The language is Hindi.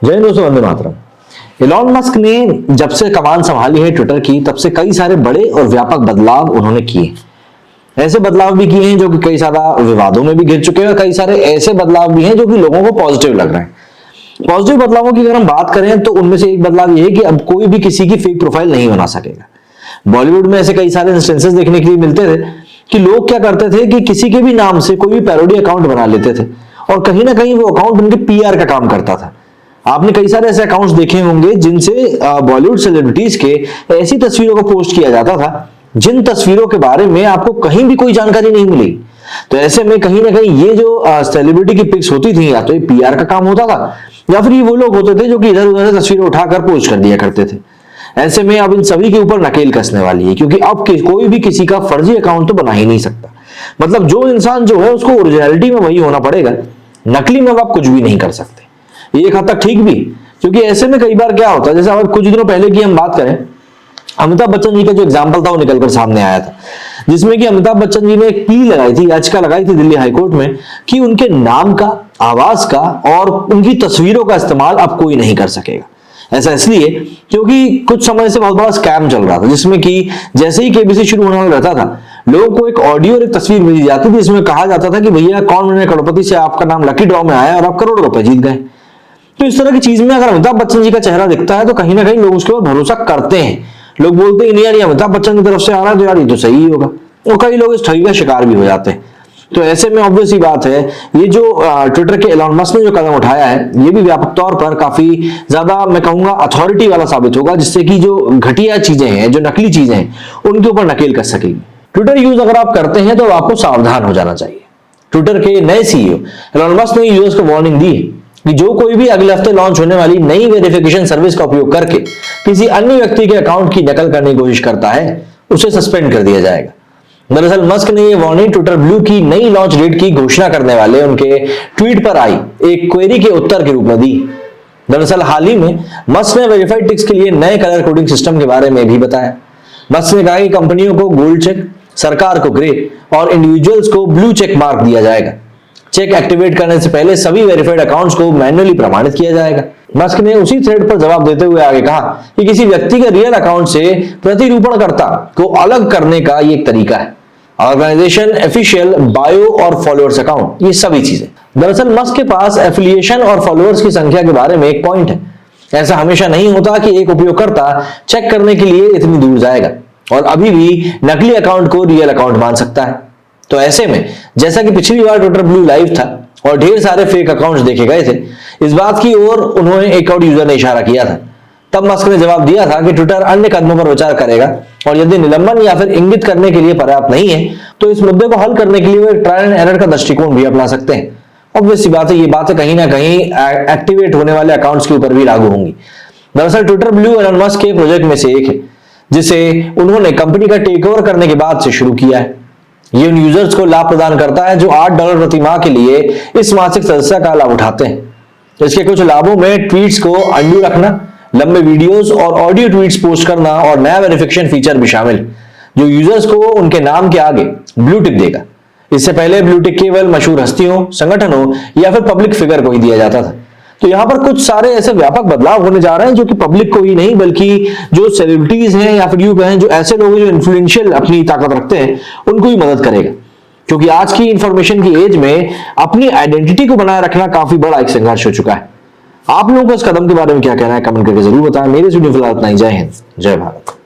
जय हिंद दोस्तों, वंदे मातरम। एलॉन मस्क ने जब से कमान संभाली है ट्विटर की, तब से कई सारे बड़े और व्यापक बदलाव उन्होंने किए। ऐसे बदलाव भी किए हैं जो कि कई सारा विवादों में भी घिर चुके हैं और कई सारे ऐसे बदलाव भी हैं जो कि लोगों को पॉजिटिव लग रहे हैं। पॉजिटिव बदलावों की अगर हम बात करें तो उनमें से एक बदलाव यह है कि अब कोई भी किसी की फेक प्रोफाइल नहीं बना सकेगा। बॉलीवुड में ऐसे कई सारे इंस्टेंसेस देखने के लिए मिलते थे कि लोग क्या करते थे कि किसी के भी नाम से कोई भी पैरोडी अकाउंट बना लेते थे और कहीं ना कहीं वो अकाउंट उनके पीआर का काम करता था। आपने कई सारे ऐसे अकाउंट्स देखे होंगे जिनसे बॉलीवुड सेलिब्रिटीज के ऐसी तस्वीरों को पोस्ट किया जाता था जिन तस्वीरों के बारे में आपको कहीं भी कोई जानकारी नहीं मिली। तो ऐसे में कहीं ना कहीं ये जो सेलिब्रिटी की पिक्स होती थी, या तो ये पीआर का काम होता था या फिर ये वो लोग होते थे जो कि इधर उधर से तस्वीरें उठाकर पोस्ट कर दिया करते थे। ऐसे में अब इन सभी के ऊपर नकेल कसने वाली है, क्योंकि अब कोई भी किसी का फर्जी अकाउंट तो बना ही नहीं सकता। मतलब जो इंसान जो है उसको ओरिजिनलिटी में वही होना पड़ेगा, नकली में आप कुछ भी नहीं कर सकते। ये एक हद तक ठीक भी, क्योंकि ऐसे में कई बार क्या होता है, जैसे अब कुछ दिनों पहले की हम बात करें, अमिताभ बच्चन जी का जो एग्जाम्पल था वो निकलकर सामने आया था, जिसमें कि अमिताभ बच्चन जी ने एक प्ली लगाई थी, याचिका लगाई थी दिल्ली हाईकोर्ट में कि उनके नाम का, आवाज का और उनकी तस्वीरों का इस्तेमाल अब कोई नहीं कर सकेगा। ऐसा इसलिए क्योंकि कुछ समय से बहुत बड़ा स्कैम चल रहा था, जिसमें कि जैसे ही केबीसी शुरू होने वाला रहता था, लोगों को एक ऑडियो और एक तस्वीर भेजी जाती थी जिसमें कहा जाता था कि भैया कौन बने करोड़पति से आपका नाम लकी ड्रॉ में आया और आप करोड़ों रुपए जीत गए। तो इस तरह की चीज में अगर अमिताभ बच्चन जी का चेहरा दिखता है तो कहीं ना कहीं लोग उसके ऊपर भरोसा करते हैं। लोग बोलते हैं नहीं यार, ये अमिताभ बच्चन की तरफ से आ रहा है तो यार ये तो सही ही होगा, और कई लोग इस ठगी का शिकार भी हो जाते हैं। तो ऐसे में ऑब्वियस ही बात है, ये जो ट्विटर के एलॉन मस्क ने जो कदम उठाया है, ये भी व्यापक तौर पर काफी ज्यादा मैं कहूंगा अथॉरिटी वाला साबित होगा, जिससे कि जो घटिया चीजें हैं, जो नकली चीजें हैं, उनके ऊपर नकेल कस सकेगी। ट्विटर यूज अगर आप करते हैं तो आपको सावधान हो जाना चाहिए। ट्विटर के नए सीईओ एलॉन मस्क ने यूजर्स को वार्निंग दी है कि जो कोई भी अगले हफ्ते लॉन्च होने वाली नई वेरिफिकेशन सर्विस का उपयोग करके किसी अन्य व्यक्ति के अकाउंट की नकल करने की कोशिश करता है, उसे सस्पेंड कर दिया जाएगा। दरअसल मस्क ने यह वार्निंग ट्विटर ब्लू की नई लॉन्च डेट की घोषणा करने वाले उनके ट्वीट पर आई एक क्वेरी के उत्तर के रूप में दी। दरअसल हाल ही में मस्क ने वेरीफाइड टिक्स के लिए नए कलर कोडिंग सिस्टम के बारे में भी बताया। मस्क ने कहा कि कंपनियों को गोल्ड चेक, सरकार को ग्रे और इंडिविजुअल्स को ब्लू चेक मार्क दिया जाएगा। चेक एक्टिवेट करने से पहले सभी वेरीफाइड अकाउंट्स को मैन्युअली प्रमाणित किया जाएगा। मस्क ने उसी थ्रेड पर जवाब देते हुए आगे कहा कि किसी व्यक्ति के रियल अकाउंट से प्रतिरूपणकर्ता को अलग करने का ये एक तरीका है। ऑर्गेनाइजेशन, ऑफिशियल, बायो और फॉलोअर्स अकाउंट, ये सभी चीजें। दरअसल मस्क के पास एफिलिएशन और फॉलोअर्स की संख्या के बारे में एक पॉइंट है। ऐसा हमेशा नहीं होता कि एक उपयोगकर्ता चेक करने के लिए इतनी दूर जाएगा और अभी भी नकली अकाउंट को रियल अकाउंट मान सकता है। तो ऐसे में जैसा कि पिछली बार ट्विटर ब्लू लाइव था और ढेर सारे फेक अकाउंट्स देखे गए थे, इस बात की ओर उन्होंने एक और यूजर ने इशारा किया था। तब मस्क ने जवाब दिया था कि ट्विटर अन्य कदमों पर विचार करेगा और यदि निलंबन या फिर इंगित करने के लिए पर्याप्त नहीं है तो इस मुद्दे को हल करने के लिए वो एक ट्रायल एंड एरर का दृष्टिकोण भी अपना सकते हैं। ऑब्वियस सी बात है, ये बातें कहीं ना कहीं एक्टिवेट होने वाले अकाउंट्स के ऊपर भी लागू होंगी। दरअसल ट्विटर ब्लू एलॉन मस्क के प्रोजेक्ट में से एक है, जिसे उन्होंने कंपनी का टेक ओवर करने के बाद से शुरू किया है। ये उन यूजर्स को लाभ प्रदान करता है जो $8 प्रति माह के लिए इस मासिक सदस्यता का लाभ उठाते हैं। तो इसके कुछ लाभों में ट्वीट्स को अंडू रखना, लंबे वीडियोस और ऑडियो ट्वीट्स पोस्ट करना और नया वेरिफिकेशन फीचर भी शामिल, जो यूजर्स को उनके नाम के आगे ब्लू टिक देगा। इससे पहले ब्लू टिक केवल मशहूर हस्तियों, संगठनों या फिर पब्लिक फिगर को ही दिया जाता था। तो यहां पर कुछ सारे ऐसे व्यापक बदलाव होने जा रहे हैं जो कि पब्लिक को ही नहीं बल्कि जो सेलिब्रिटीज हैं या फिर यूं कहें जो ऐसे लोग जो इन्फ्लुएंशियल अपनी ताकत रखते हैं उनको ही मदद करेगा। क्योंकि आज की इंफॉर्मेशन की एज में अपनी आइडेंटिटी को बनाए रखना काफी बड़ा एक संघर्ष हो चुका है। आप लोगों को इस कदम के बारे में क्या कहना है, कमेंट करके जरूर बताएं। मेरे वीडियो फिलहाल इतना ही। जय हिंद, जय भारत।